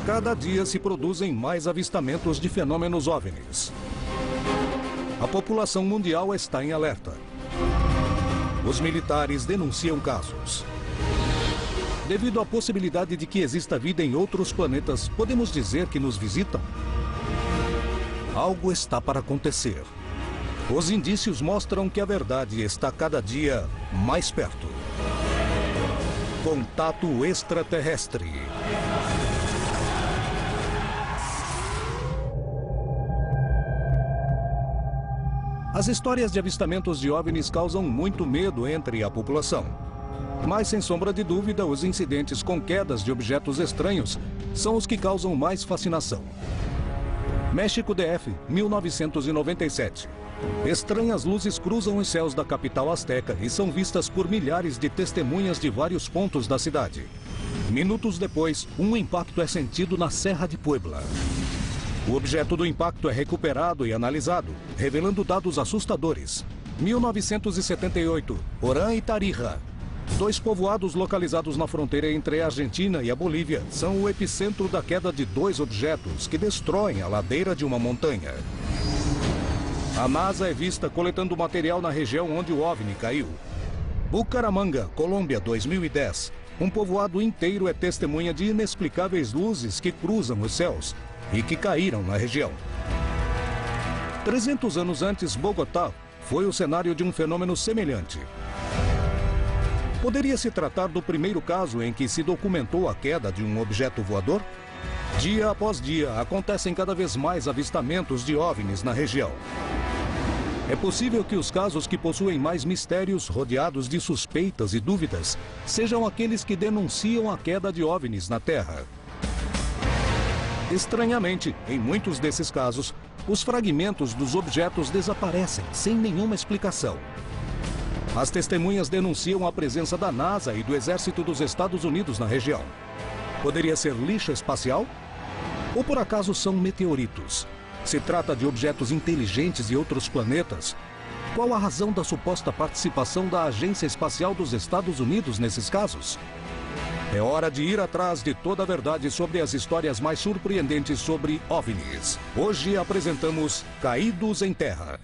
Cada dia se produzem mais avistamentos de fenômenos OVNIs. A população mundial está em alerta. Os militares denunciam casos. Devido à possibilidade de que exista vida em outros planetas, podemos dizer que nos visitam? Algo está para acontecer. Os indícios mostram que a verdade está cada dia mais perto. Contato extraterrestre. As histórias de avistamentos de OVNIs causam muito medo entre a população. Mas, sem sombra de dúvida, os incidentes com quedas de objetos estranhos são os que causam mais fascinação. México DF, 1997. Estranhas luzes cruzam os céus da capital azteca e são vistas por milhares de testemunhas de vários pontos da cidade. Minutos depois, um impacto é sentido na Serra de Puebla. O objeto do impacto é recuperado e analisado, revelando dados assustadores. 1978, Orán e Tarija. 2 povoados localizados na fronteira entre a Argentina e a Bolívia são o epicentro da queda de 2 objetos que destroem a ladeira de uma montanha. A NASA é vista coletando material na região onde o OVNI caiu. Bucaramanga, Colômbia, 2010. Um povoado inteiro é testemunha de inexplicáveis luzes que cruzam os céus e que caíram na região. 300 anos antes, Bogotá foi o cenário de um fenômeno semelhante. Poderia se tratar do primeiro caso em que se documentou a queda de um objeto voador? Dia após dia, acontecem cada vez mais avistamentos de OVNIs na região. É possível que os casos que possuem mais mistérios, rodeados de suspeitas e dúvidas, sejam aqueles que denunciam a queda de OVNIs na Terra. Estranhamente, em muitos desses casos, os fragmentos dos objetos desaparecem sem nenhuma explicação. As testemunhas denunciam a presença da NASA e do Exército dos Estados Unidos na região. Poderia ser lixo espacial? Ou por acaso são meteoritos? Se trata de objetos inteligentes de outros planetas? Qual a razão da suposta participação da Agência Espacial dos Estados Unidos nesses casos? É hora de ir atrás de toda a verdade sobre as histórias mais surpreendentes sobre OVNIs. Hoje apresentamos Caídos em Terra.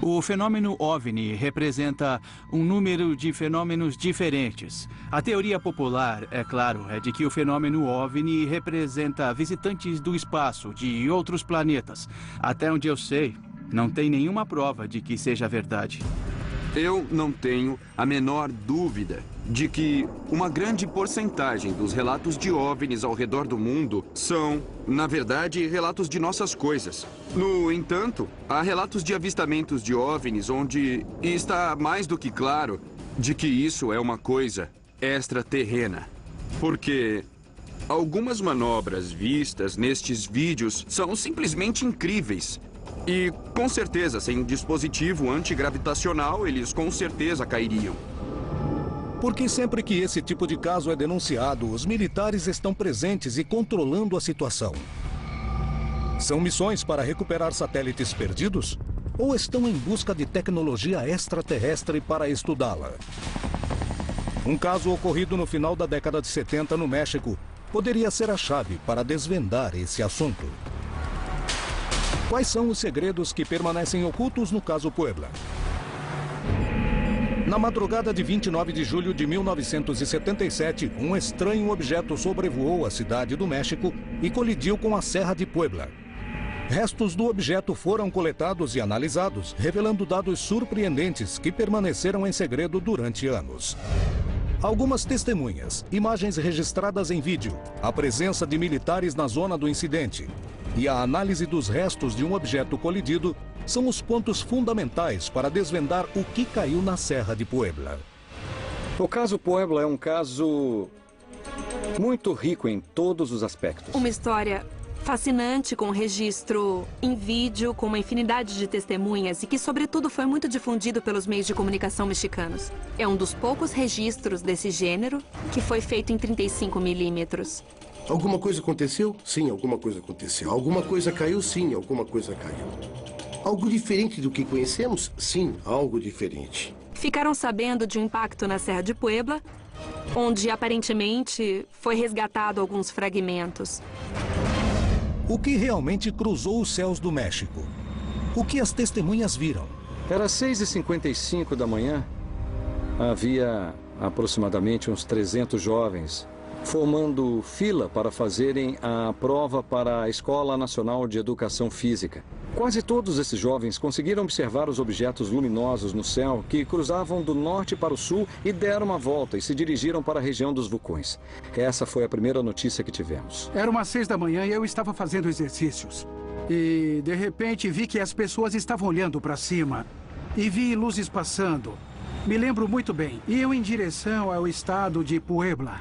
O fenômeno OVNI representa um número de fenômenos diferentes. A teoria popular, é claro, é de que o fenômeno OVNI representa visitantes do espaço, de outros planetas. Até onde eu sei, não tem nenhuma prova de que seja verdade. Eu não tenho a menor dúvida de que uma grande porcentagem dos relatos de OVNIs ao redor do mundo são, na verdade, relatos de nossas coisas. No entanto, há relatos de avistamentos de OVNIs onde está mais do que claro de que isso é uma coisa extraterrena. Porque algumas manobras vistas nestes vídeos são simplesmente incríveis. E, com certeza, sem um dispositivo antigravitacional, eles com certeza cairiam. Porque sempre que esse tipo de caso é denunciado, os militares estão presentes e controlando a situação. São missões para recuperar satélites perdidos? Ou estão em busca de tecnologia extraterrestre para estudá-la? Um caso ocorrido no final da década de 70 no México poderia ser a chave para desvendar esse assunto. Quais são os segredos que permanecem ocultos no caso Puebla? Na madrugada de 29 de julho de 1977, um estranho objeto sobrevoou a cidade do México e colidiu com a Serra de Puebla. Restos do objeto foram coletados e analisados, revelando dados surpreendentes que permaneceram em segredo durante anos. Algumas testemunhas, imagens registradas em vídeo, a presença de militares na zona do incidente e a análise dos restos de um objeto colidido são os pontos fundamentais para desvendar o que caiu na Serra de Puebla. O caso Puebla é um caso muito rico em todos os aspectos. Uma história fascinante, com registro em vídeo, com uma infinidade de testemunhas e que, sobretudo, foi muito difundido pelos meios de comunicação mexicanos. É um dos poucos registros desse gênero que foi feito em 35 milímetros. Alguma coisa aconteceu? Sim, alguma coisa aconteceu. Alguma coisa caiu? Sim, alguma coisa caiu. Algo diferente do que conhecemos? Sim, algo diferente. Ficaram sabendo de um impacto na Serra de Puebla onde aparentemente foi resgatado alguns fragmentos. O que realmente cruzou os céus do México? O que as testemunhas viram? Era 6h55 da manhã. Havia aproximadamente uns 300 jovens formando fila para fazerem a prova para a Escola Nacional de Educação Física. Quase todos esses jovens conseguiram observar os objetos luminosos no céu que cruzavam do norte para o sul e deram uma volta e se dirigiram para a região dos vulcões. Essa foi a primeira notícia que tivemos. Era umas 6 da manhã e eu estava fazendo exercícios. E, de repente, vi que as pessoas estavam olhando para cima. E vi luzes passando. Me lembro muito bem. Iam em direção ao estado de Puebla.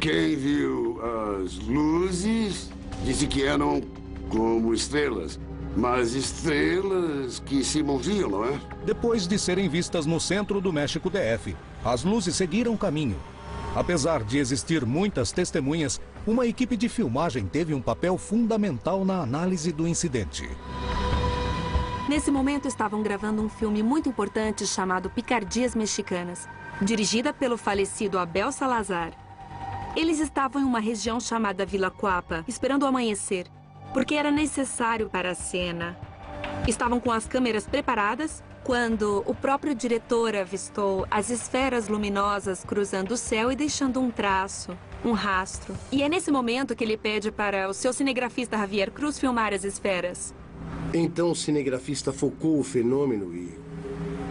Quem viu as luzes disse que eram como estrelas. Mas estrelas que se moviam, não é? Depois de serem vistas no centro do México DF, as luzes seguiram caminho. Apesar de existir muitas testemunhas, uma equipe de filmagem teve um papel fundamental na análise do incidente. Nesse momento estavam gravando um filme muito importante chamado Picardias Mexicanas, dirigida pelo falecido Abel Salazar. Eles estavam em uma região chamada Vila Cuapa, esperando o amanhecer, porque era necessário para a cena. Estavam com as câmeras preparadas quando o próprio diretor avistou as esferas luminosas cruzando o céu e deixando um traço, um rastro. E é nesse momento que ele pede para o seu cinegrafista Javier Cruz filmar as esferas. Então o cinegrafista focou o fenômeno e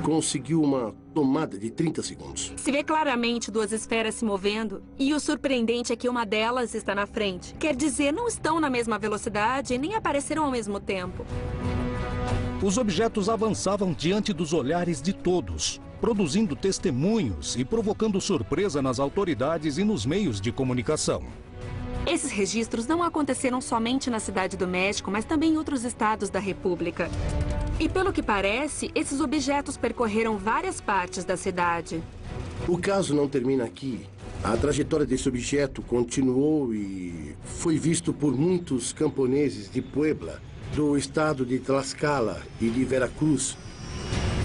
conseguiu uma tomada de 30 segundos. Se vê claramente duas esferas se movendo, e o surpreendente é que uma delas está na frente. Quer dizer, não estão na mesma velocidade e nem apareceram ao mesmo tempo. Os objetos avançavam diante dos olhares de todos, produzindo testemunhos e provocando surpresa nas autoridades e nos meios de comunicação. Esses registros não aconteceram somente na Cidade do México, mas também em outros estados da República. E pelo que parece, esses objetos percorreram várias partes da cidade. O caso não termina aqui. A trajetória desse objeto continuou e foi visto por muitos camponeses de Puebla, do estado de Tlaxcala e de Veracruz.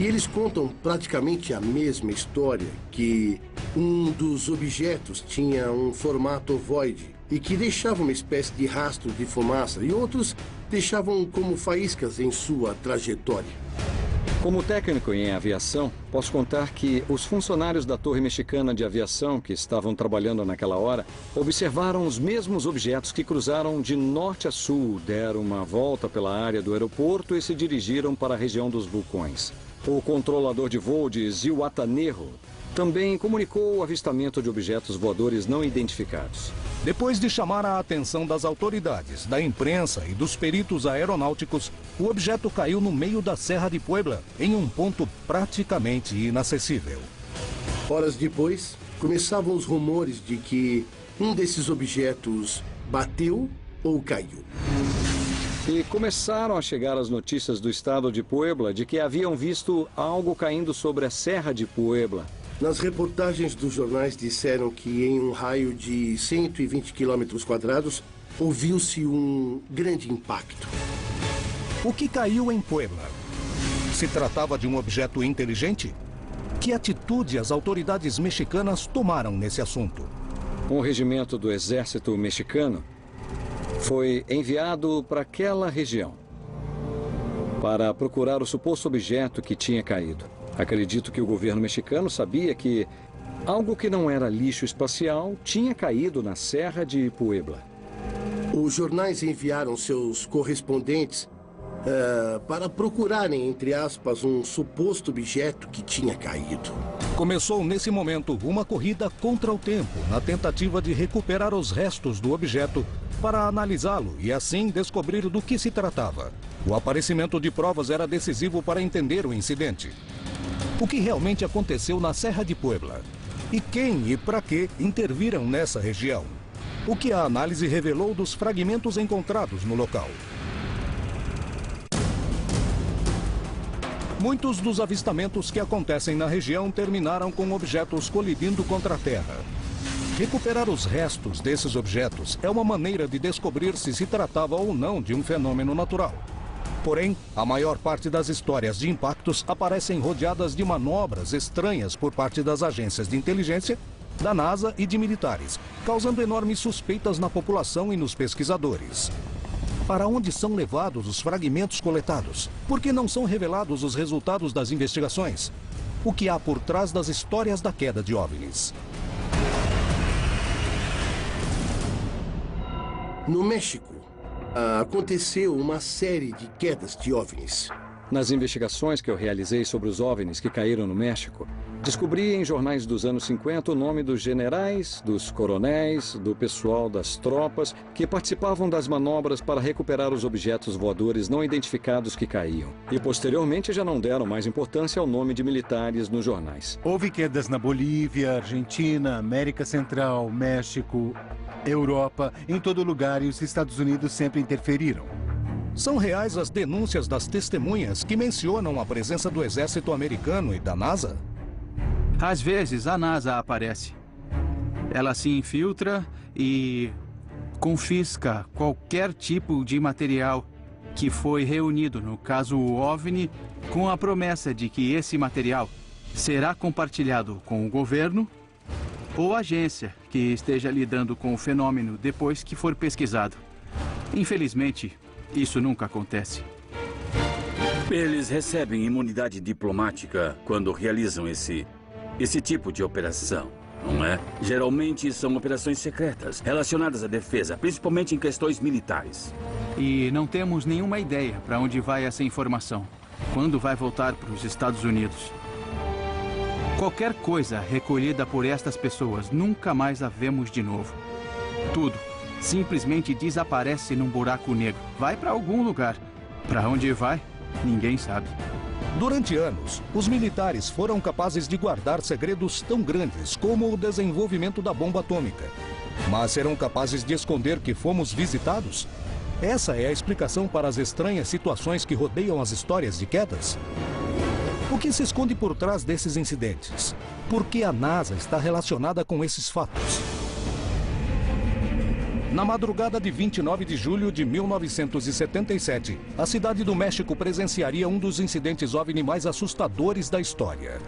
E eles contam praticamente a mesma história, que um dos objetos tinha um formato ovoide e que deixava uma espécie de rastro de fumaça, e outros deixavam como faíscas em sua trajetória. Como técnico em aviação, posso contar que os funcionários da Torre Mexicana de Aviação que estavam trabalhando naquela hora observaram os mesmos objetos que cruzaram de norte a sul, deram uma volta pela área do aeroporto e se dirigiram para a região dos vulcões. O controlador de voo de Zihuatanejo também comunicou o avistamento de objetos voadores não identificados. Depois de chamar a atenção das autoridades, da imprensa e dos peritos aeronáuticos, o objeto caiu no meio da Serra de Puebla, em um ponto praticamente inacessível. Horas depois, começavam os rumores de que um desses objetos bateu ou caiu. E começaram a chegar as notícias do estado de Puebla de que haviam visto algo caindo sobre a Serra de Puebla. Nas reportagens dos jornais disseram que em um raio de 120 quilômetros quadrados ouviu-se um grande impacto. O que caiu em Puebla? Se tratava de um objeto inteligente? Que atitude as autoridades mexicanas tomaram nesse assunto? Um regimento do exército mexicano foi enviado para aquela região para procurar o suposto objeto que tinha caído. Acredito que o governo mexicano sabia que algo que não era lixo espacial tinha caído na Serra de Puebla. Os jornais enviaram seus correspondentes para procurarem, entre aspas, um suposto objeto que tinha caído. Começou nesse momento uma corrida contra o tempo, na tentativa de recuperar os restos do objeto para analisá-lo e assim descobrir do que se tratava. O aparecimento de provas era decisivo para entender o incidente. O que realmente aconteceu na Serra de Puebla? E quem e para que interviram nessa região? O que a análise revelou dos fragmentos encontrados no local? Muitos dos avistamentos que acontecem na região terminaram com objetos colidindo contra a Terra. Recuperar os restos desses objetos é uma maneira de descobrir se tratava ou não de um fenômeno natural. Porém, a maior parte das histórias de impactos aparecem rodeadas de manobras estranhas por parte das agências de inteligência da NASA e de militares, causando enormes suspeitas na população e nos pesquisadores. Para onde são levados os fragmentos coletados? Por que não são revelados os resultados das investigações? O que há por trás das histórias da queda de OVNIs? No México, aconteceu uma série de quedas de OVNIs. Nas investigações que eu realizei sobre os OVNIs que caíram no México, descobri em jornais dos anos 50 o nome dos generais, dos coronéis, do pessoal das tropas que participavam das manobras para recuperar os objetos voadores não identificados que caíam. E posteriormente já não deram mais importância ao nome de militares nos jornais. Houve quedas na Bolívia, Argentina, América Central, México, Europa, em todo lugar, e os Estados Unidos sempre interferiram. São reais as denúncias das testemunhas que mencionam a presença do exército americano e da NASA? Às vezes, a NASA aparece. Ela se infiltra e confisca qualquer tipo de material que foi reunido, no caso o OVNI, com a promessa de que esse material será compartilhado com o governo ou agência que esteja lidando com o fenômeno depois que for pesquisado. Infelizmente, isso nunca acontece. Eles recebem imunidade diplomática quando realizam esse tipo de operação, não é? Geralmente são operações secretas, relacionadas à defesa, principalmente em questões militares. E não temos nenhuma ideia para onde vai essa informação. Quando vai voltar para os Estados Unidos. Qualquer coisa recolhida por estas pessoas nunca mais a vemos de novo. Tudo simplesmente desaparece num buraco negro. Vai para algum lugar. Para onde vai, ninguém sabe. Durante anos, os militares foram capazes de guardar segredos tão grandes como o desenvolvimento da bomba atômica. Mas serão capazes de esconder que fomos visitados? Essa é a explicação para as estranhas situações que rodeiam as histórias de quedas? O que se esconde por trás desses incidentes? Por que a NASA está relacionada com esses fatos? Na madrugada de 29 de julho de 1977, a cidade do México presenciaria um dos incidentes OVNI mais assustadores da história.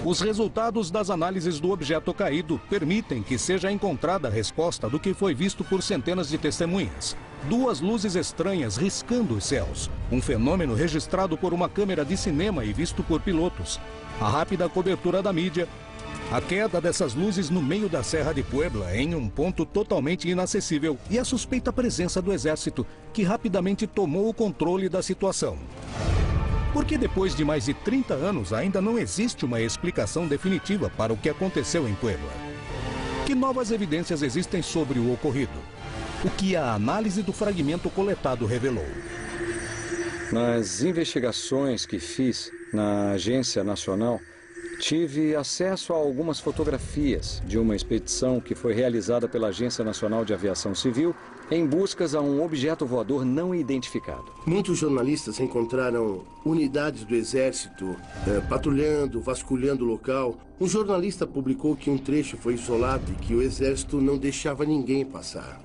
Os resultados das análises do objeto caído permitem que seja encontrada a resposta do que foi visto por centenas de testemunhas. Duas luzes estranhas riscando os céus. Um fenômeno registrado por uma câmera de cinema e visto por pilotos. A rápida cobertura da mídia. A queda dessas luzes no meio da Serra de Puebla, em um ponto totalmente inacessível, e a suspeita presença do exército, que rapidamente tomou o controle da situação. Porque depois de mais de 30 anos ainda não existe uma explicação definitiva para o que aconteceu em Puebla? Que novas evidências existem sobre o ocorrido? O que a análise do fragmento coletado revelou? Nas investigações que fiz na Agência Nacional, tive acesso a algumas fotografias de uma expedição que foi realizada pela Agência Nacional de Aviação Civil em buscas a um objeto voador não identificado. Muitos jornalistas encontraram unidades do exército patrulhando, vasculhando o local. Um jornalista publicou que um trecho foi isolado e que o exército não deixava ninguém passar.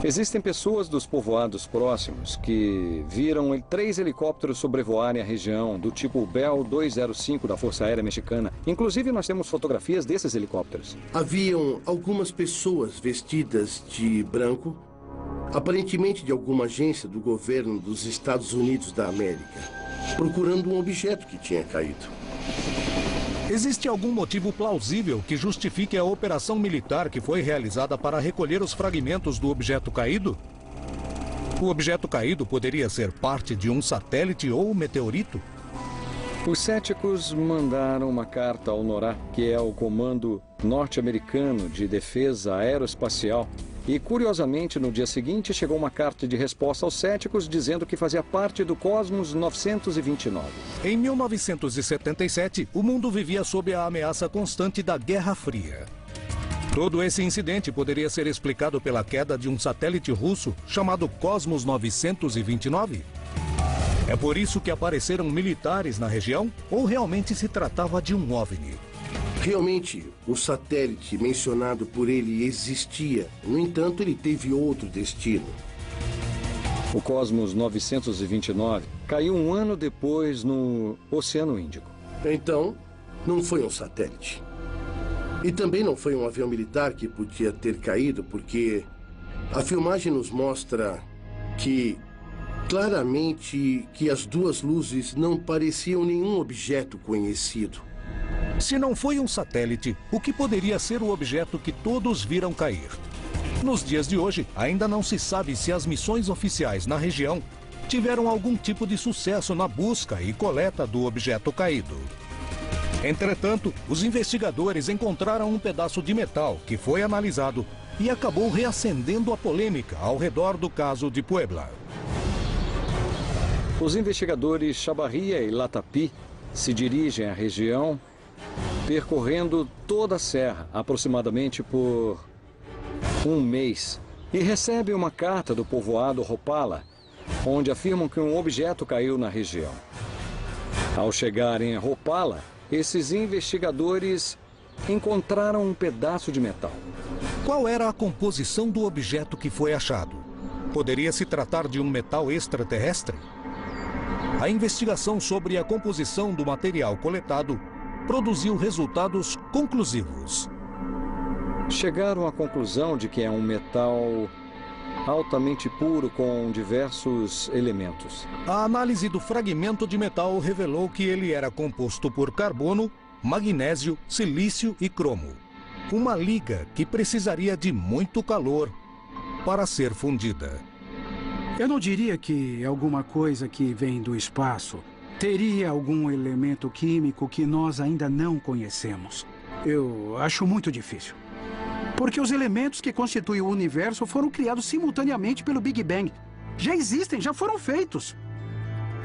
Existem pessoas dos povoados próximos que viram 3 helicópteros sobrevoarem a região do tipo Bell 205 da Força Aérea Mexicana. Inclusive, nós temos fotografias desses helicópteros. Haviam algumas pessoas vestidas de branco, aparentemente de alguma agência do governo dos Estados Unidos da América, procurando um objeto que tinha caído. Existe algum motivo plausível que justifique a operação militar que foi realizada para recolher os fragmentos do objeto caído? O objeto caído poderia ser parte de um satélite ou meteorito? Os céticos mandaram uma carta ao NORAD, que é o Comando Norte-Americano de Defesa Aeroespacial. E, curiosamente, no dia seguinte, chegou uma carta de resposta aos céticos dizendo que fazia parte do Cosmos 929. Em 1977, o mundo vivia sob a ameaça constante da Guerra Fria. Todo esse incidente poderia ser explicado pela queda de um satélite russo chamado Cosmos 929? É por isso que apareceram militares na região? Ou realmente se tratava de um OVNI? Realmente, o satélite mencionado por ele existia. No entanto, ele teve outro destino. O Cosmos 929 caiu um ano depois no Oceano Índico. Então, não foi um satélite. E também não foi um avião militar que podia ter caído, porque a filmagem nos mostra que, claramente, que as duas luzes não pareciam nenhum objeto conhecido. Se não foi um satélite, o que poderia ser o objeto que todos viram cair? Nos dias de hoje, ainda não se sabe se as missões oficiais na região tiveram algum tipo de sucesso na busca e coleta do objeto caído. Entretanto, os investigadores encontraram um pedaço de metal que foi analisado e acabou reacendendo a polêmica ao redor do caso de Puebla. Os investigadores Chavarria e Latapy se dirigem à região, percorrendo toda a serra, aproximadamente por um mês, e recebem uma carta do povoado Ropala, onde afirmam que um objeto caiu na região. Ao chegarem a Ropala, esses investigadores encontraram um pedaço de metal. Qual era a composição do objeto que foi achado? Poderia se tratar de um metal extraterrestre? A investigação sobre a composição do material coletado produziu resultados conclusivos. Chegaram à conclusão de que é um metal altamente puro com diversos elementos. A análise do fragmento de metal revelou que ele era composto por carbono, magnésio, silício e cromo. Uma liga que precisaria de muito calor para ser fundida. Eu não diria que alguma coisa que vem do espaço teria algum elemento químico que nós ainda não conhecemos. Eu acho muito difícil. Porque os elementos que constituem o universo foram criados simultaneamente pelo Big Bang. Já existem, já foram feitos.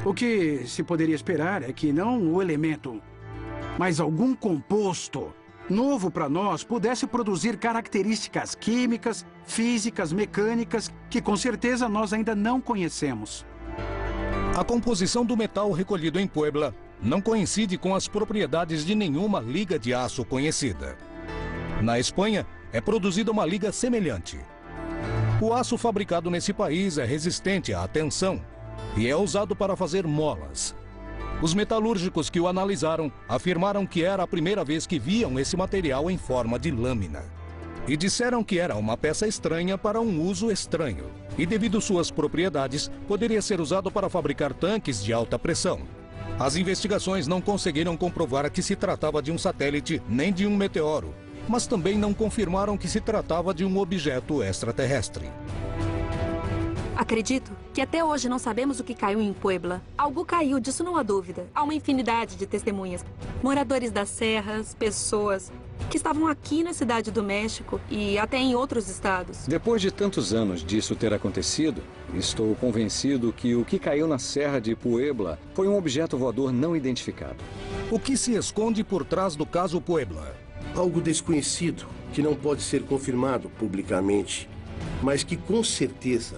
O que se poderia esperar é que não o elemento, mas algum composto novo para nós pudesse produzir características químicas, físicas, mecânicas, que com certeza nós ainda não conhecemos. A composição do metal recolhido em Puebla não coincide com as propriedades de nenhuma liga de aço conhecida. Na Espanha, é produzida uma liga semelhante. O aço fabricado nesse país é resistente à tensão e é usado para fazer molas. Os metalúrgicos que o analisaram afirmaram que era a primeira vez que viam esse material em forma de lâmina. E disseram que era uma peça estranha para um uso estranho. E devido suas propriedades, poderia ser usado para fabricar tanques de alta pressão. As investigações não conseguiram comprovar que se tratava de um satélite nem de um meteoro, mas também não confirmaram que se tratava de um objeto extraterrestre. Acredito que até hoje não sabemos o que caiu em Puebla. Algo caiu, disso não há dúvida. Há uma infinidade de testemunhas. Moradores das serras, pessoas que estavam aqui na cidade do México e até em outros estados. Depois de tantos anos disso ter acontecido, estou convencido que o que caiu na serra de Puebla foi um objeto voador não identificado. O que se esconde por trás do caso Puebla? Algo desconhecido, que não pode ser confirmado publicamente, mas que com certeza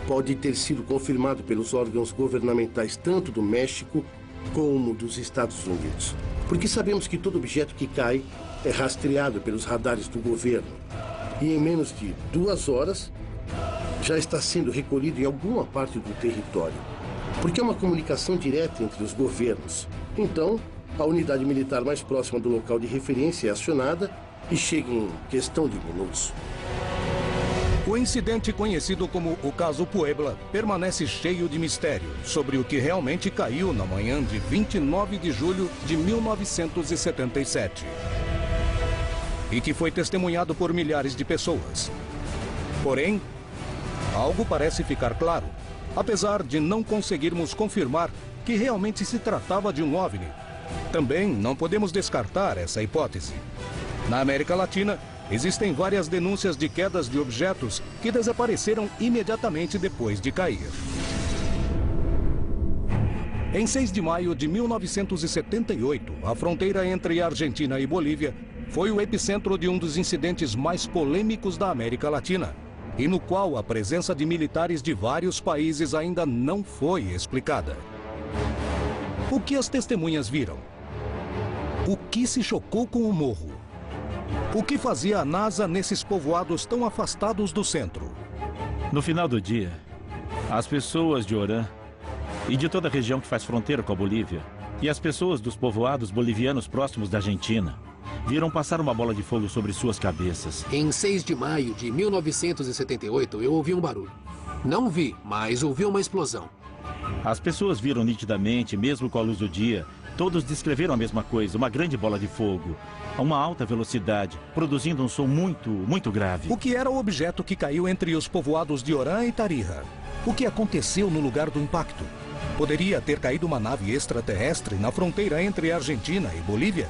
pode ter sido confirmado pelos órgãos governamentais tanto do México como dos Estados Unidos. Porque sabemos que todo objeto que cai é rastreado pelos radares do governo. E em menos de 2 horas já está sendo recolhido em alguma parte do território. Porque é uma comunicação direta entre os governos. Então, a unidade militar mais próxima do local de referência é acionada e chega em questão de minutos. O incidente conhecido como o caso Puebla permanece cheio de mistério sobre o que realmente caiu na manhã de 29 de julho de 1977 e que foi testemunhado por milhares de pessoas. Porém, algo parece ficar claro, apesar de não conseguirmos confirmar que realmente se tratava de um OVNI. Também não podemos descartar essa hipótese. Na América Latina, existem várias denúncias de quedas de objetos que desapareceram imediatamente depois de cair. Em 6 de maio de 1978, a fronteira entre Argentina e Bolívia foi o epicentro de um dos incidentes mais polêmicos da América Latina, e no qual a presença de militares de vários países ainda não foi explicada. O que as testemunhas viram? O que se chocou com o morro? O que fazia a NASA nesses povoados tão afastados do centro? No final do dia, as pessoas de Orán e de toda a região que faz fronteira com a Bolívia, e as pessoas dos povoados bolivianos próximos da Argentina, viram passar uma bola de fogo sobre suas cabeças. Em 6 de maio de 1978, eu ouvi um barulho. Não vi, mas ouvi uma explosão. As pessoas viram nitidamente, mesmo com a luz do dia. Todos descreveram a mesma coisa, uma grande bola de fogo, a uma alta velocidade, produzindo um som muito grave. O que era o objeto que caiu entre os povoados de Orã e Tarija? O que aconteceu no lugar do impacto? Poderia ter caído uma nave extraterrestre na fronteira entre Argentina e Bolívia?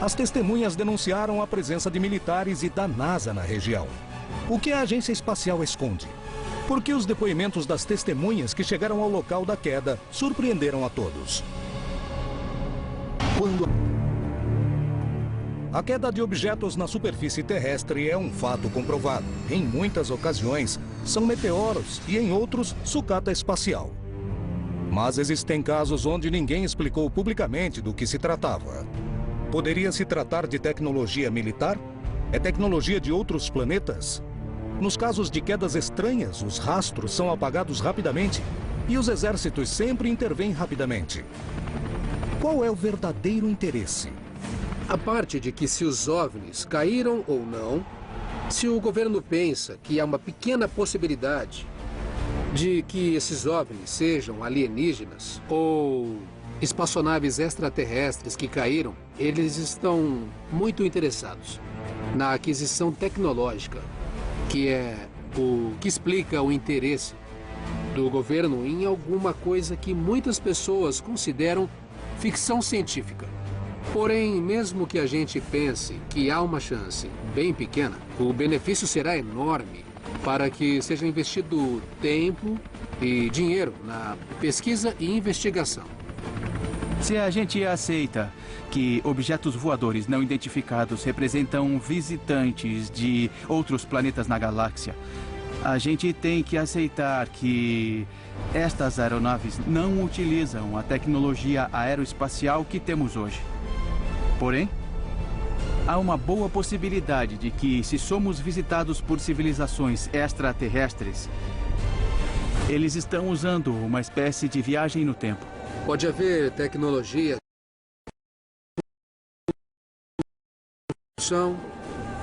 As testemunhas denunciaram a presença de militares e da NASA na região. O que a agência espacial esconde? Por que os depoimentos das testemunhas que chegaram ao local da queda surpreenderam a todos? A queda de objetos na superfície terrestre é um fato comprovado. Em muitas ocasiões, são meteoros e em outros, sucata espacial. Mas existem casos onde ninguém explicou publicamente do que se tratava. Poderia se tratar de tecnologia militar? É tecnologia de outros planetas? Nos casos de quedas estranhas, os rastros são apagados rapidamente e os exércitos sempre intervêm rapidamente. Qual é o verdadeiro interesse? A parte de que se os OVNIs caíram ou não, se o governo pensa que há uma pequena possibilidade de que esses OVNIs sejam alienígenas ou espaçonaves extraterrestres que caíram, eles estão muito interessados na aquisição tecnológica, que é o que explica o interesse do governo em alguma coisa que muitas pessoas consideram ficção científica. Porém, mesmo que a gente pense que há uma chance bem pequena, o benefício será enorme para que seja investido tempo e dinheiro na pesquisa e investigação. Se a gente aceita que objetos voadores não identificados representam visitantes de outros planetas na galáxia, a gente tem que aceitar que estas aeronaves não utilizam a tecnologia aeroespacial que temos hoje. Porém, há uma boa possibilidade de que, se somos visitados por civilizações extraterrestres, eles estão usando uma espécie de viagem no tempo. Pode haver tecnologia,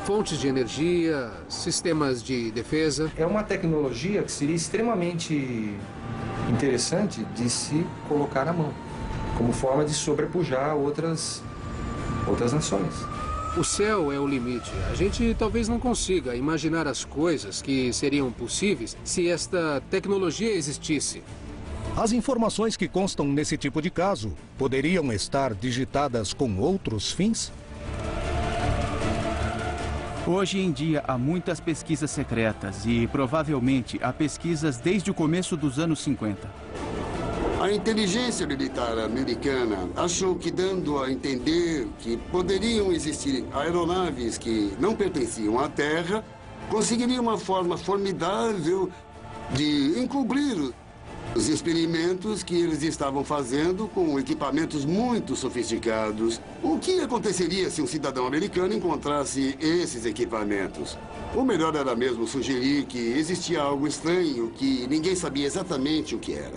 fontes de energia, sistemas de defesa. É uma tecnologia que seria extremamente interessante de se colocar à mão, como forma de sobrepujar outras nações. O céu é o limite. A gente talvez não consiga imaginar as coisas que seriam possíveis se esta tecnologia existisse. As informações que constam nesse tipo de caso poderiam estar digitadas com outros fins? Hoje em dia, há muitas pesquisas secretas e, provavelmente, há pesquisas desde o começo dos anos 50. A inteligência militar americana achou que, dando a entender que poderiam existir aeronaves que não pertenciam à Terra, conseguiria uma forma formidável de encobrir os experimentos que eles estavam fazendo com equipamentos muito sofisticados. O que aconteceria se um cidadão americano encontrasse esses equipamentos? O melhor era mesmo sugerir que existia algo estranho que ninguém sabia exatamente o que era.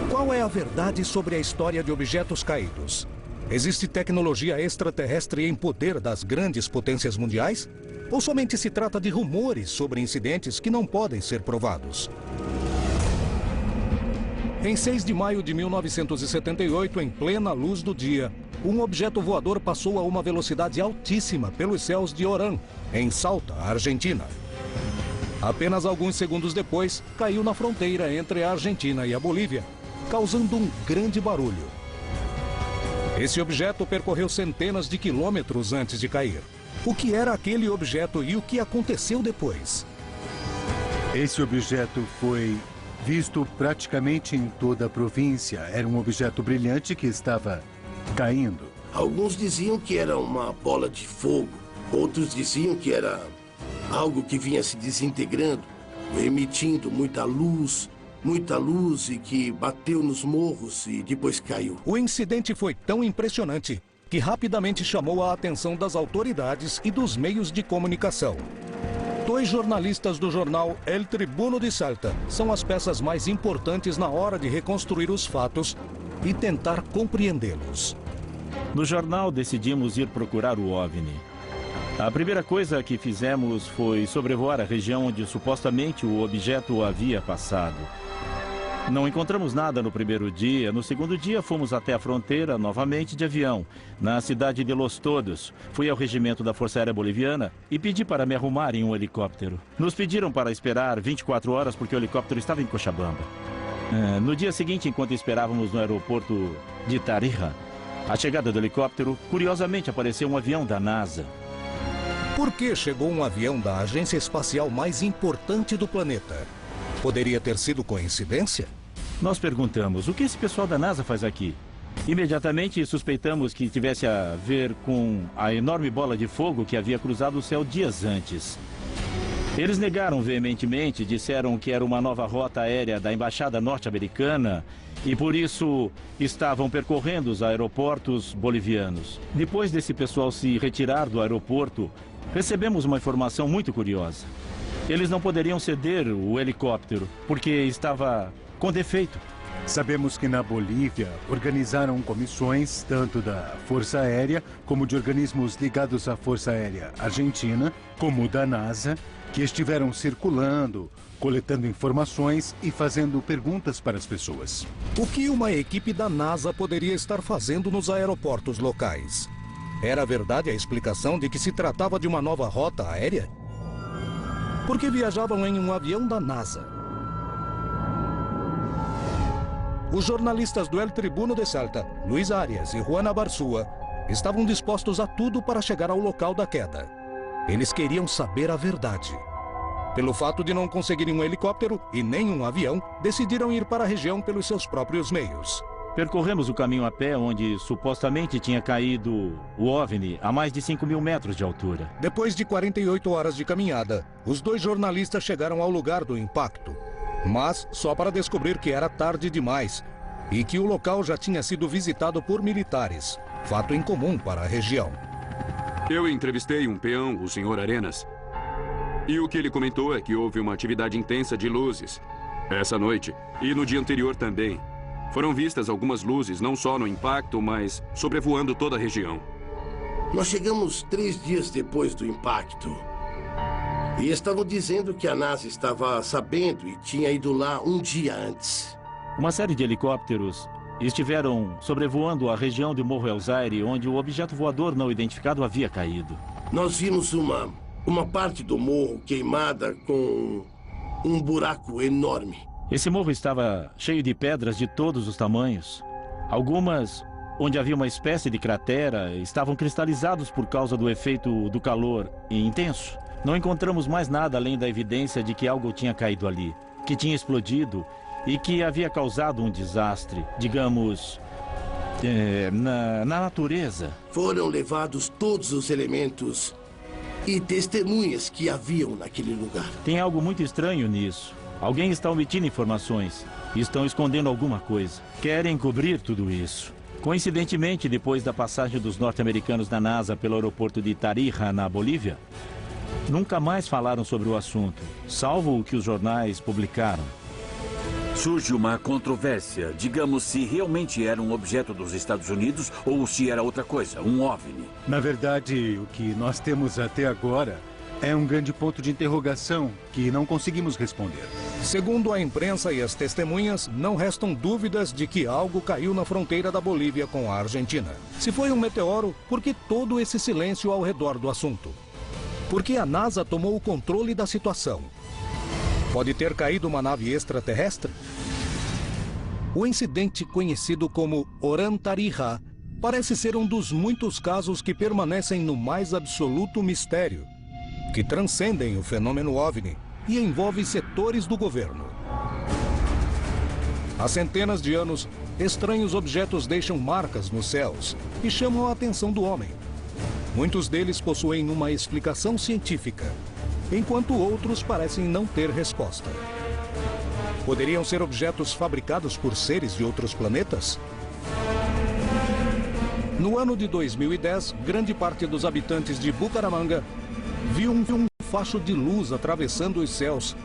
Qual é a verdade sobre a história de objetos caídos? Existe tecnologia extraterrestre em poder das grandes potências mundiais? Ou somente se trata de rumores sobre incidentes que não podem ser provados? Em 6 de maio de 1978, em plena luz do dia, um objeto voador passou a uma velocidade altíssima pelos céus de Orán, em Salta, Argentina. Apenas alguns segundos depois, caiu na fronteira entre a Argentina e a Bolívia, causando um grande barulho. Esse objeto percorreu centenas de quilômetros antes de cair. O que era aquele objeto e o que aconteceu depois? Esse objeto foi visto praticamente em toda a província. Era um objeto brilhante que estava caindo. Alguns diziam que era uma bola de fogo. Outros diziam que era algo que vinha se desintegrando, emitindo muita luz e que bateu nos morros e depois caiu. O incidente foi tão impressionante que rapidamente chamou a atenção das autoridades e dos meios de comunicação. 2 jornalistas do jornal El Tribuno de Salta são as peças mais importantes na hora de reconstruir os fatos e tentar compreendê-los. No jornal, decidimos ir procurar o OVNI. A primeira coisa que fizemos foi sobrevoar a região onde supostamente o objeto havia passado. Não encontramos nada no primeiro dia. No segundo dia, fomos até a fronteira novamente de avião, na cidade de Los Todos. Fui ao regimento da Força Aérea Boliviana e pedi para me arrumar em um helicóptero. Nos pediram para esperar 24 horas porque o helicóptero estava em Cochabamba. No dia seguinte, enquanto esperávamos no aeroporto de Tarija, a chegada do helicóptero, curiosamente apareceu um avião da NASA. Por que chegou um avião da agência espacial mais importante do planeta? Poderia ter sido coincidência? Nós perguntamos, o que esse pessoal da NASA faz aqui? Imediatamente suspeitamos que tivesse a ver com a enorme bola de fogo que havia cruzado o céu dias antes. Eles negaram veementemente, disseram que era uma nova rota aérea da Embaixada Norte-Americana e por isso estavam percorrendo os aeroportos bolivianos. Depois desse pessoal se retirar do aeroporto, recebemos uma informação muito curiosa. Eles não poderiam ceder o helicóptero, porque estava com defeito. Sabemos que na Bolívia organizaram comissões, tanto da Força Aérea, como de organismos ligados à Força Aérea Argentina, como da NASA, que estiveram circulando, coletando informações e fazendo perguntas para as pessoas. O que uma equipe da NASA poderia estar fazendo nos aeroportos locais? Era verdade a explicação de que se tratava de uma nova rota aérea? Porque viajavam em um avião da NASA. Os jornalistas do El Tribuno de Salta, Luis Arias e Juana Barzúa, estavam dispostos a tudo para chegar ao local da queda. Eles queriam saber a verdade. Pelo fato de não conseguirem um helicóptero e nem um avião, decidiram ir para a região pelos seus próprios meios. Percorremos o caminho a pé onde supostamente tinha caído o OVNI a mais de 5.000 metros de altura. Depois de 48 horas de caminhada, os dois jornalistas chegaram ao lugar do impacto. Mas só para descobrir que era tarde demais e que o local já tinha sido visitado por militares. Fato incomum para a região. Eu entrevistei um peão, o Sr. Arenas. E o que ele comentou é que houve uma atividade intensa de luzes essa noite e no dia anterior também. Foram vistas algumas luzes, não só no impacto, mas sobrevoando toda a região. Nós chegamos 3 dias depois do impacto. E estavam dizendo que a NASA estava sabendo e tinha ido lá um dia antes. Uma série de helicópteros estiveram sobrevoando a região de Morro El Zaire, onde o objeto voador não identificado havia caído. Nós vimos uma parte do morro queimada com um buraco enorme. Esse morro estava cheio de pedras de todos os tamanhos. Algumas, onde havia uma espécie de cratera, estavam cristalizados por causa do efeito do calor intenso. Não encontramos mais nada além da evidência de que algo tinha caído ali, que tinha explodido e que havia causado um desastre, digamos, na natureza. Foram levados todos os elementos e testemunhas que haviam naquele lugar. Tem algo muito estranho nisso. Alguém está omitindo informações. Estão escondendo alguma coisa. Querem cobrir tudo isso. Coincidentemente, depois da passagem dos norte-americanos da NASA pelo aeroporto de Tarija, na Bolívia, nunca mais falaram sobre o assunto, salvo o que os jornais publicaram. Surge uma controvérsia. Digamos se realmente era um objeto dos Estados Unidos ou se era outra coisa, um OVNI. Na verdade, o que nós temos até agora é um grande ponto de interrogação que não conseguimos responder. Segundo a imprensa e as testemunhas, não restam dúvidas de que algo caiu na fronteira da Bolívia com a Argentina. Se foi um meteoro, por que todo esse silêncio ao redor do assunto? Por que a NASA tomou o controle da situação? Pode ter caído uma nave extraterrestre? O incidente conhecido como Oran Tarija parece ser um dos muitos casos que permanecem no mais absoluto mistério, que transcendem o fenômeno OVNI e envolvem setores do governo. Há centenas de anos, estranhos objetos deixam marcas nos céus e chamam a atenção do homem. Muitos deles possuem uma explicação científica, enquanto outros parecem não ter resposta. Poderiam ser objetos fabricados por seres de outros planetas? No ano de 2010, grande parte dos habitantes de Bucaramanga viu um facho de luz atravessando os céus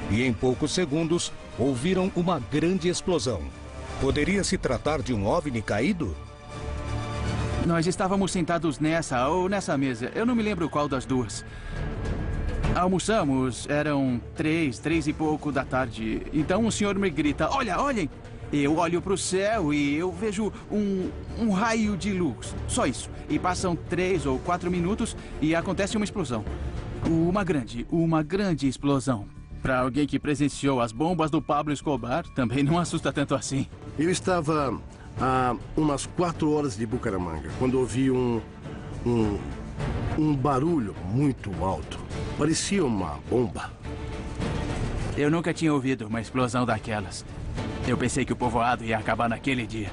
e em poucos segundos ouviram uma grande explosão. Poderia se tratar de um OVNI caído? Nós estávamos sentados nessa ou nessa mesa. Eu não me lembro qual das duas. Almoçamos, eram 3 e pouco da tarde. Então o senhor me grita, olhem! Eu olho para o céu e eu vejo um raio de luz. Só isso. E passam 3 ou 4 minutos e acontece uma explosão. Uma grande explosão. Para alguém que presenciou as bombas do Pablo Escobar, também não assusta tanto assim. Eu estava a umas 4 horas de Bucaramanga, quando ouvi um barulho muito alto. Parecia uma bomba. Eu nunca tinha ouvido uma explosão daquelas. Eu pensei que o povoado ia acabar naquele dia.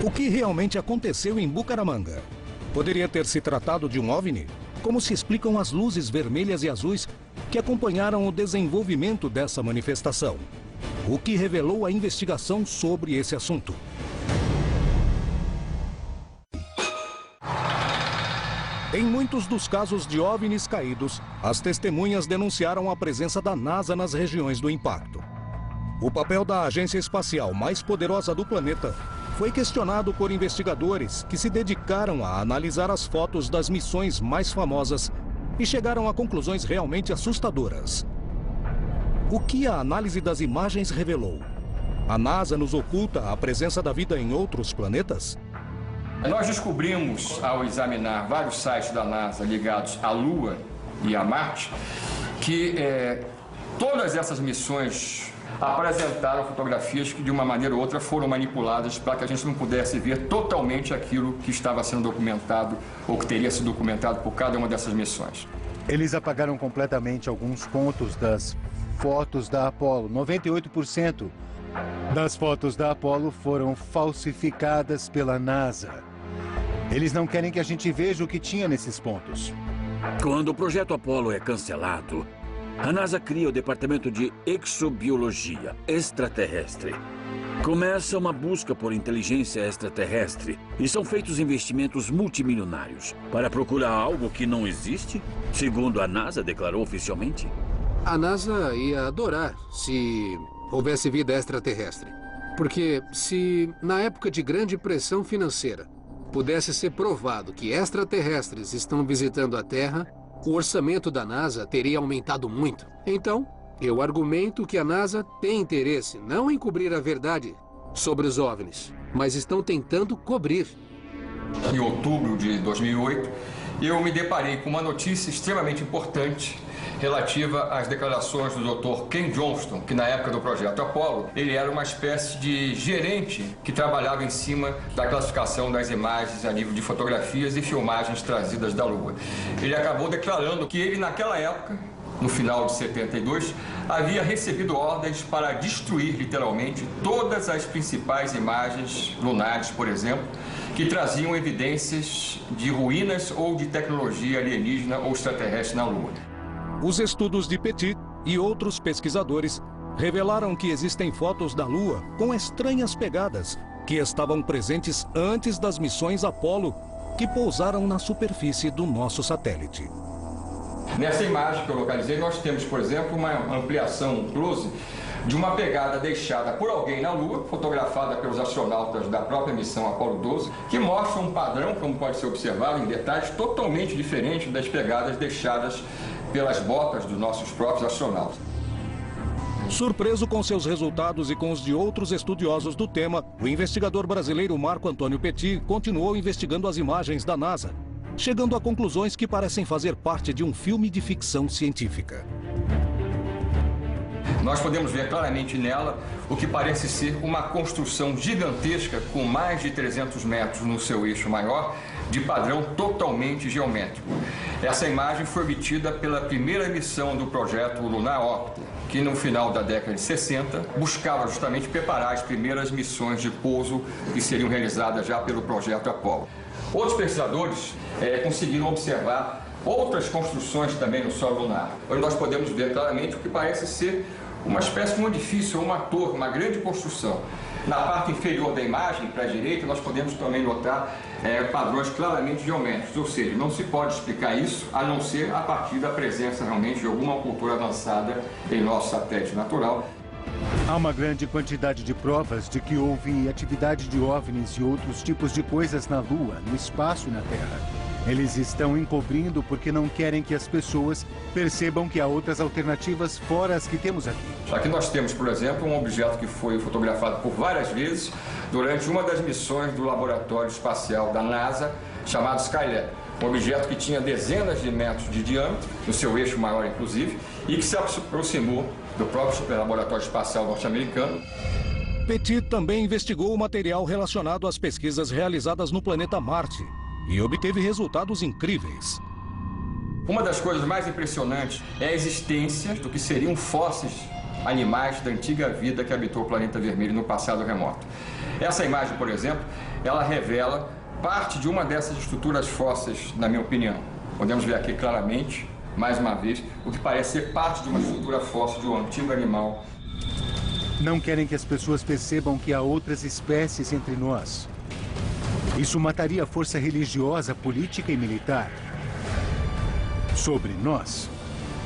O que realmente aconteceu em Bucaramanga? Poderia ter se tratado de um OVNI? Como se explicam as luzes vermelhas e azuis que acompanharam o desenvolvimento dessa manifestação? O que revelou a investigação sobre esse assunto? Em muitos dos casos de OVNIs caídos, as testemunhas denunciaram a presença da NASA nas regiões do impacto. O papel da agência espacial mais poderosa do planeta foi questionado por investigadores que se dedicaram a analisar as fotos das missões mais famosas e chegaram a conclusões realmente assustadoras. O que a análise das imagens revelou? A NASA nos oculta a presença da vida em outros planetas? Nós descobrimos, ao examinar vários sites da NASA ligados à Lua e a Marte, que todas essas missões apresentaram fotografias que, de uma maneira ou outra, foram manipuladas para que a gente não pudesse ver totalmente aquilo que estava sendo documentado ou que teria sido documentado por cada uma dessas missões. Eles apagaram completamente alguns pontos das fotos da Apollo. 98% das fotos da Apollo foram falsificadas pela NASA. Eles não querem que a gente veja o que tinha nesses pontos. Quando o projeto Apollo é cancelado, a NASA cria o Departamento de Exobiologia Extraterrestre. Começa uma busca por inteligência extraterrestre e são feitos investimentos multimilionários para procurar algo que não existe, segundo a NASA declarou oficialmente. A NASA ia adorar se houvesse vida extraterrestre. Porque se, na época de grande pressão financeira, pudesse ser provado que extraterrestres estão visitando a Terra, o orçamento da NASA teria aumentado muito. Então, eu argumento que a NASA tem interesse não em cobrir a verdade sobre os OVNIs, mas estão tentando cobrir. Em outubro de 2008, eu me deparei com uma notícia extremamente importante relativa às declarações do Dr. Ken Johnston, que na época do projeto Apollo, ele era uma espécie de gerente que trabalhava em cima da classificação das imagens a nível de fotografias e filmagens trazidas da Lua. Ele acabou declarando que ele, naquela época, no final de 72, havia recebido ordens para destruir, literalmente, todas as principais imagens lunares, por exemplo, que traziam evidências de ruínas ou de tecnologia alienígena ou extraterrestre na Lua. Os estudos de Petit e outros pesquisadores revelaram que existem fotos da Lua com estranhas pegadas que estavam presentes antes das missões Apollo que pousaram na superfície do nosso satélite. Nessa imagem que eu localizei, nós temos, por exemplo, uma ampliação, um close, de uma pegada deixada por alguém na Lua, fotografada pelos astronautas da própria missão Apollo 12, que mostra um padrão, como pode ser observado em detalhes, totalmente diferente das pegadas deixadas pelas botas dos nossos próprios astronautas. Surpreso com seus resultados e com os de outros estudiosos do tema, o investigador brasileiro Marco Antônio Petit continuou investigando as imagens da NASA, chegando a conclusões que parecem fazer parte de um filme de ficção científica. Nós podemos ver claramente nela o que parece ser uma construção gigantesca com mais de 300 metros no seu eixo maior, de padrão totalmente geométrico. Essa imagem foi obtida pela primeira missão do projeto Lunar Orbiter, que no final da década de 60 buscava justamente preparar as primeiras missões de pouso que seriam realizadas já pelo projeto Apollo. Outros pesquisadores conseguiram observar outras construções também no solo lunar, onde nós podemos ver claramente o que parece ser uma espécie de um edifício, uma torre, uma grande construção. Na parte inferior da imagem, para a direita, nós podemos também notar padrões claramente geométricos, ou seja, não se pode explicar isso a não ser a partir da presença realmente de alguma cultura avançada em nosso satélite natural. Há uma grande quantidade de provas de que houve atividade de OVNIs e outros tipos de coisas na Lua, no espaço e na Terra. Eles estão encobrindo porque não querem que as pessoas percebam que há outras alternativas fora as que temos aqui. Aqui nós temos, por exemplo, um objeto que foi fotografado por várias vezes durante uma das missões do Laboratório Espacial da NASA, chamado Skylab. Um objeto que tinha dezenas de metros de diâmetro, no seu eixo maior inclusive, e que se aproximou do próprio Laboratório Espacial norte-americano. Petit também investigou o material relacionado às pesquisas realizadas no planeta Marte e obteve resultados incríveis. Uma das coisas mais impressionantes é a existência do que seriam fósseis animais da antiga vida que habitou o planeta vermelho no passado remoto. Essa imagem, por exemplo, ela revela parte de uma dessas estruturas fósseis, na minha opinião. Podemos ver aqui claramente, mais uma vez, o que parece ser parte de uma estrutura fóssil de um antigo animal. Não querem que as pessoas percebam que há outras espécies entre nós. Isso mataria a força religiosa, política e militar sobre nós.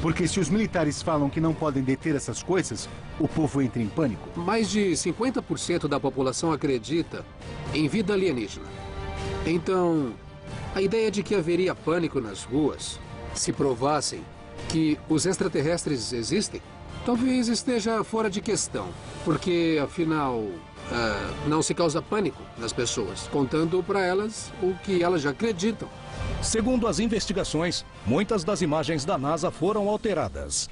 Porque se os militares falam que não podem deter essas coisas, o povo entra em pânico. Mais de 50% da população acredita em vida alienígena. Então, a ideia de que haveria pânico nas ruas se provassem que os extraterrestres existem, talvez esteja fora de questão. Porque, afinal, não se causa pânico nas pessoas, contando para elas o que elas já acreditam. Segundo as investigações, muitas das imagens da NASA foram alteradas.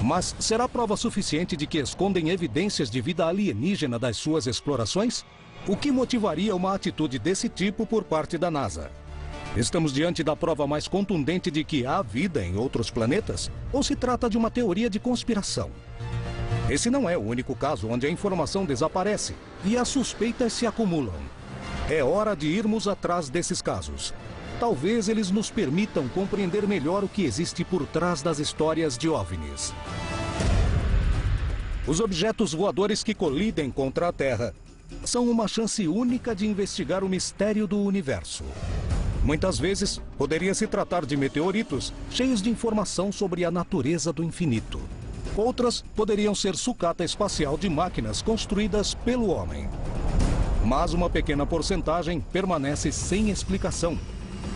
Mas será prova suficiente de que escondem evidências de vida alienígena das suas explorações? O que motivaria uma atitude desse tipo por parte da NASA? Estamos diante da prova mais contundente de que há vida em outros planetas? Ou se trata de uma teoria de conspiração? Esse não é o único caso onde a informação desaparece e as suspeitas se acumulam. É hora de irmos atrás desses casos. Talvez eles nos permitam compreender melhor o que existe por trás das histórias de OVNIs. Os objetos voadores que colidem contra a Terra são uma chance única de investigar o mistério do universo. Muitas vezes, poderia se tratar de meteoritos cheios de informação sobre a natureza do infinito. Outras poderiam ser sucata espacial de máquinas construídas pelo homem. Mas uma pequena porcentagem permanece sem explicação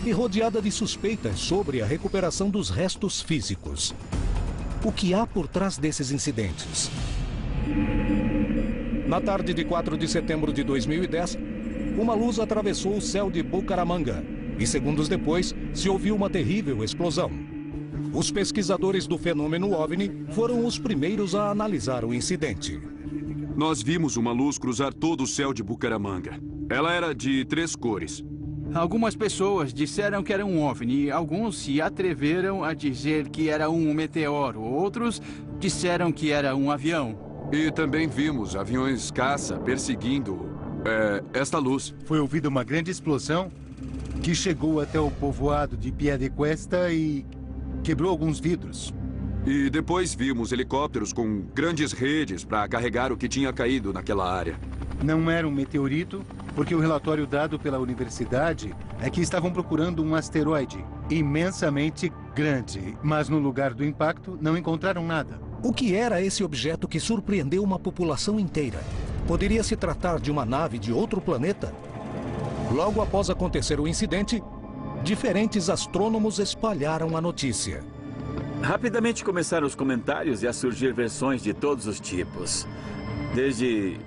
e rodeada de suspeitas sobre a recuperação dos restos físicos. O que há por trás desses incidentes? Na tarde de 4 de setembro de 2010, uma luz atravessou o céu de Bucaramanga e segundos depois se ouviu uma terrível explosão. Os pesquisadores do fenômeno OVNI foram os primeiros a analisar o incidente. Nós vimos uma luz cruzar todo o céu de Bucaramanga. Ela era de 3 cores. Algumas pessoas disseram que era um OVNI, alguns se atreveram a dizer que era um meteoro, outros disseram que era um avião. E também vimos aviões caça perseguindo esta luz. Foi ouvida uma grande explosão que chegou até o povoado de Piedecuesta e quebrou alguns vidros. E depois vimos helicópteros com grandes redes para carregar o que tinha caído naquela área. Não era um meteorito, porque o relatório dado pela universidade é que estavam procurando um asteroide imensamente grande, mas no lugar do impacto não encontraram nada. O que era esse objeto que surpreendeu uma população inteira? Poderia se tratar de uma nave de outro planeta? Logo após acontecer o incidente, diferentes astrônomos espalharam a notícia. Rapidamente começaram os comentários e a surgir versões de todos os tipos. Desde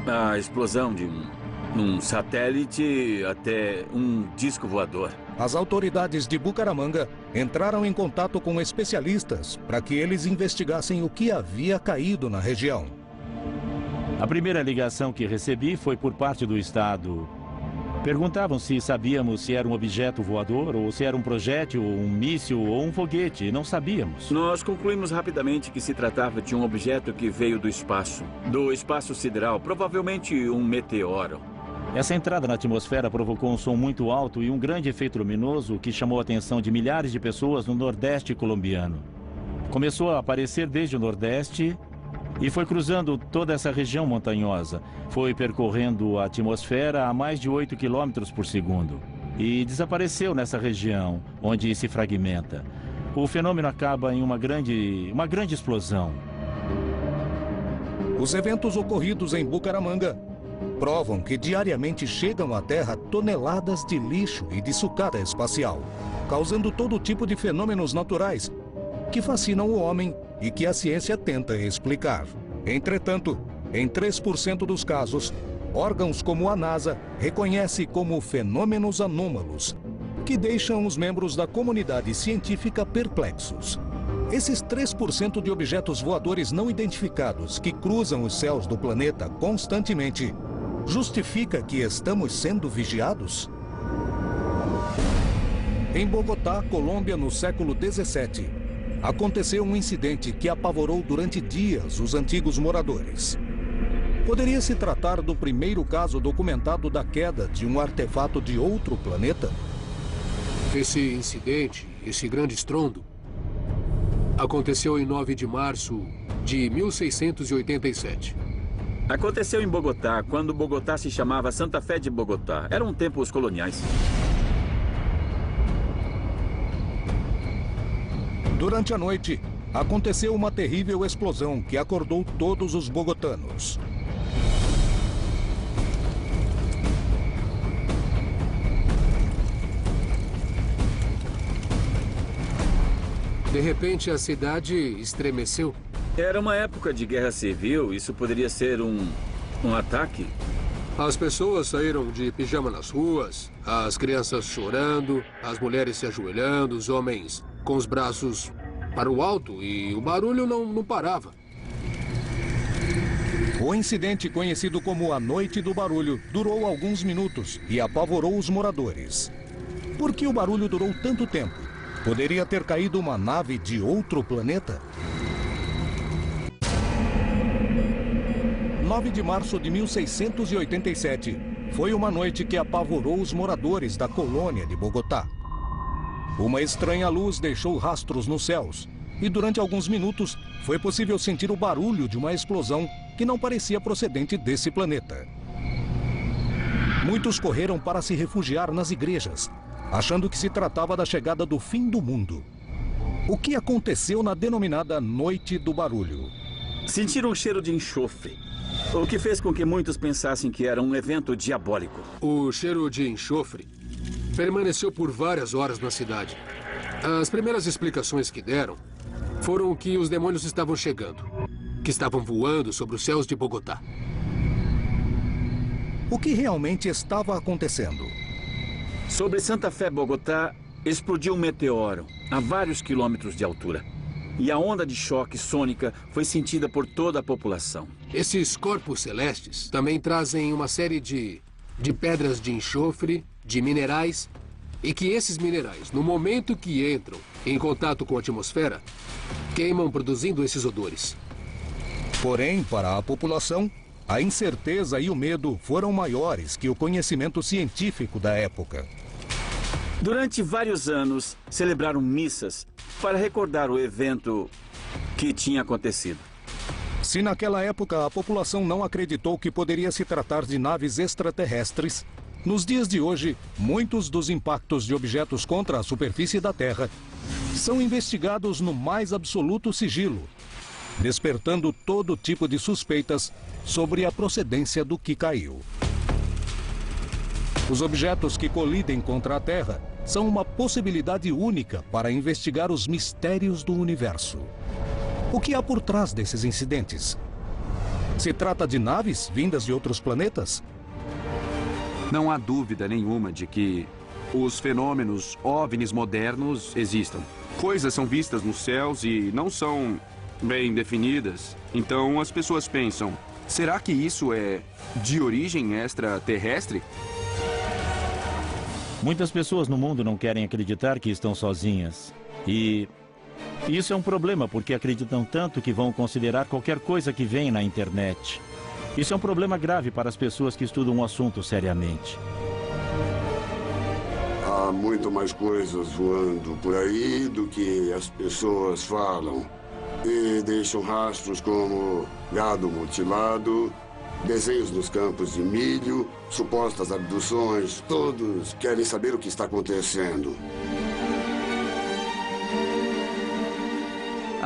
a explosão de um satélite até um disco voador. As autoridades de Bucaramanga entraram em contato com especialistas para que eles investigassem o que havia caído na região. A primeira ligação que recebi foi por parte do Estado. Perguntavam se sabíamos se era um objeto voador, ou se era um projétil, ou um míssil, ou um foguete. Não sabíamos. Nós concluímos rapidamente que se tratava de um objeto que veio do espaço sideral, provavelmente um meteoro. Essa entrada na atmosfera provocou um som muito alto e um grande efeito luminoso que chamou a atenção de milhares de pessoas no Nordeste colombiano. Começou a aparecer desde o Nordeste e foi cruzando toda essa região montanhosa. Foi percorrendo a atmosfera a mais de 8 km por segundo. E desapareceu nessa região, onde se fragmenta. O fenômeno acaba em uma grande explosão. Os eventos ocorridos em Bucaramanga provam que diariamente chegam à Terra toneladas de lixo e de sucata espacial, causando todo tipo de fenômenos naturais que fascinam o homem e que a ciência tenta explicar. Entretanto, em 3% dos casos, órgãos como a NASA reconhecem como fenômenos anômalos, que deixam os membros da comunidade científica perplexos. Esses 3% de objetos voadores não identificados que cruzam os céus do planeta constantemente justifica que estamos sendo vigiados? Em Bogotá, Colômbia, no século 17, aconteceu um incidente que apavorou durante dias os antigos moradores. Poderia se tratar do primeiro caso documentado da queda de um artefato de outro planeta? Esse incidente, esse grande estrondo, aconteceu em 9 de março de 1687. Aconteceu em Bogotá, quando Bogotá se chamava Santa Fé de Bogotá. Eram tempos coloniais. Durante a noite, aconteceu uma terrível explosão que acordou todos os bogotanos. De repente, a cidade estremeceu. Era uma época de guerra civil. Isso poderia ser um ataque? As pessoas saíram de pijama nas ruas, as crianças chorando, as mulheres se ajoelhando, os homens com os braços para o alto e o barulho não parava. O incidente, conhecido como a Noite do Barulho, durou alguns minutos e apavorou os moradores. Por que o barulho durou tanto tempo? Poderia ter caído uma nave de outro planeta? 9 de março de 1687 foi uma noite que apavorou os moradores da colônia de Bogotá. Uma estranha luz deixou rastros nos céus e durante alguns minutos foi possível sentir o barulho de uma explosão que não parecia procedente desse planeta. Muitos correram para se refugiar nas igrejas, achando que se tratava da chegada do fim do mundo. O que aconteceu na denominada Noite do Barulho? Sentiram um cheiro de enxofre, o que fez com que muitos pensassem que era um evento diabólico. O cheiro de enxofre permaneceu por várias horas na cidade. As primeiras explicações que deram foram que os demônios estavam chegando, que estavam voando sobre os céus de Bogotá. O que realmente estava acontecendo? Sobre Santa Fé, Bogotá, explodiu um meteoro a vários quilômetros de altura. E a onda de choque sônica foi sentida por toda a população. Esses corpos celestes também trazem uma série de pedras de enxofre, de minerais, e que esses minerais, no momento que entram em contato com a atmosfera, queimam produzindo esses odores. Porém, para a população, a incerteza e o medo foram maiores que o conhecimento científico da época. Durante vários anos, celebraram missas para recordar o evento que tinha acontecido. Se naquela época a população não acreditou que poderia se tratar de naves extraterrestres, nos dias de hoje, muitos dos impactos de objetos contra a superfície da Terra são investigados no mais absoluto sigilo, despertando todo tipo de suspeitas sobre a procedência do que caiu. Os objetos que colidem contra a Terra são uma possibilidade única para investigar os mistérios do universo. O que há por trás desses incidentes? Se trata de naves vindas de outros planetas? Não há dúvida nenhuma de que os fenômenos OVNIs modernos existam. Coisas são vistas nos céus e não são bem definidas. Então as pessoas pensam, será que isso é de origem extraterrestre? Muitas pessoas no mundo não querem acreditar que estão sozinhas. E isso é um problema, porque acreditam tanto que vão considerar qualquer coisa que vem na internet. Isso é um problema grave para as pessoas que estudam o assunto seriamente. Há muito mais coisas voando por aí do que as pessoas falam. E deixam rastros como gado mutilado, desenhos nos campos de milho, supostas abduções. Todos querem saber o que está acontecendo.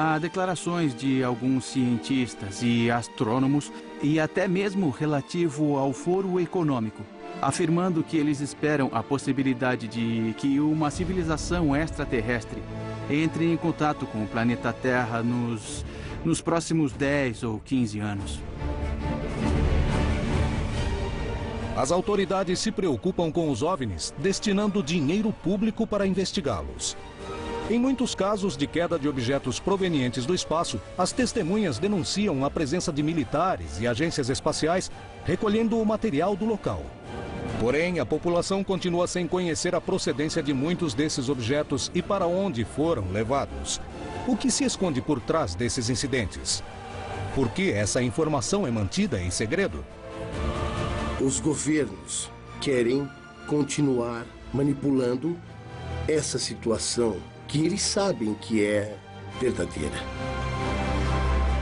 Há declarações de alguns cientistas e astrônomos e até mesmo relativo ao Foro Econômico, afirmando que eles esperam a possibilidade de que uma civilização extraterrestre entre em contato com o planeta Terra nos próximos 10 ou 15 anos. As autoridades se preocupam com os OVNIs, destinando dinheiro público para investigá-los. Em muitos casos de queda de objetos provenientes do espaço, as testemunhas denunciam a presença de militares e agências espaciais recolhendo o material do local. Porém, a população continua sem conhecer a procedência de muitos desses objetos e para onde foram levados. O que se esconde por trás desses incidentes? Por que essa informação é mantida em segredo? Os governos querem continuar manipulando essa situação que eles sabem que é verdadeira.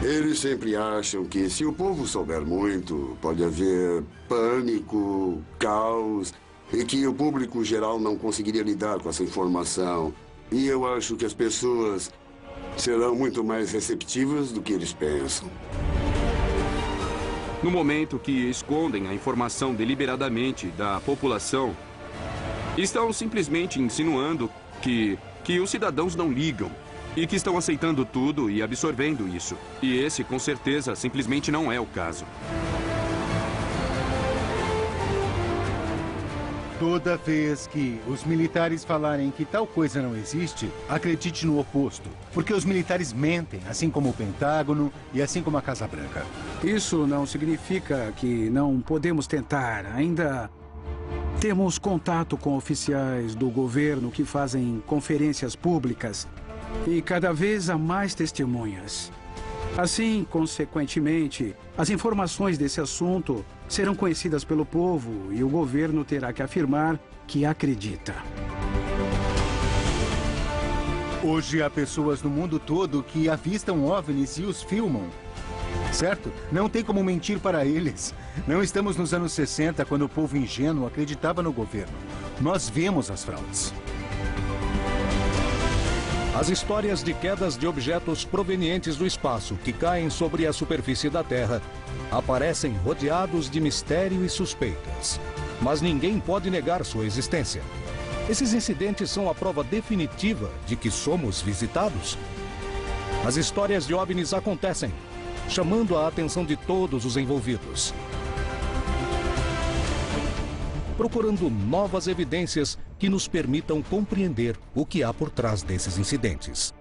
Eles sempre acham que se o povo souber muito, pode haver pânico, caos, e que o público geral não conseguiria lidar com essa informação. E eu acho que as pessoas serão muito mais receptivas do que eles pensam. No momento que escondem a informação deliberadamente da população, estão simplesmente insinuando que os cidadãos não ligam e que estão aceitando tudo e absorvendo isso. E esse, com certeza, simplesmente não é o caso. Toda vez que os militares falarem que tal coisa não existe, acredite no oposto. Porque os militares mentem, assim como o Pentágono e assim como a Casa Branca. Isso não significa que não podemos tentar. Ainda temos contato com oficiais do governo que fazem conferências públicas e cada vez há mais testemunhas. Assim, consequentemente, as informações desse assunto serão conhecidas pelo povo e o governo terá que afirmar que acredita. Hoje há pessoas no mundo todo que avistam OVNIs e os filmam. Certo? Não tem como mentir para eles. Não estamos nos anos 60, quando o povo ingênuo acreditava no governo. Nós vemos as fraudes. As histórias de quedas de objetos provenientes do espaço que caem sobre a superfície da Terra aparecem rodeados de mistério e suspeitas. Mas ninguém pode negar sua existência. Esses incidentes são a prova definitiva de que somos visitados. As histórias de OVNIs acontecem, chamando a atenção de todos os envolvidos, procurando novas evidências que nos permitam compreender o que há por trás desses incidentes.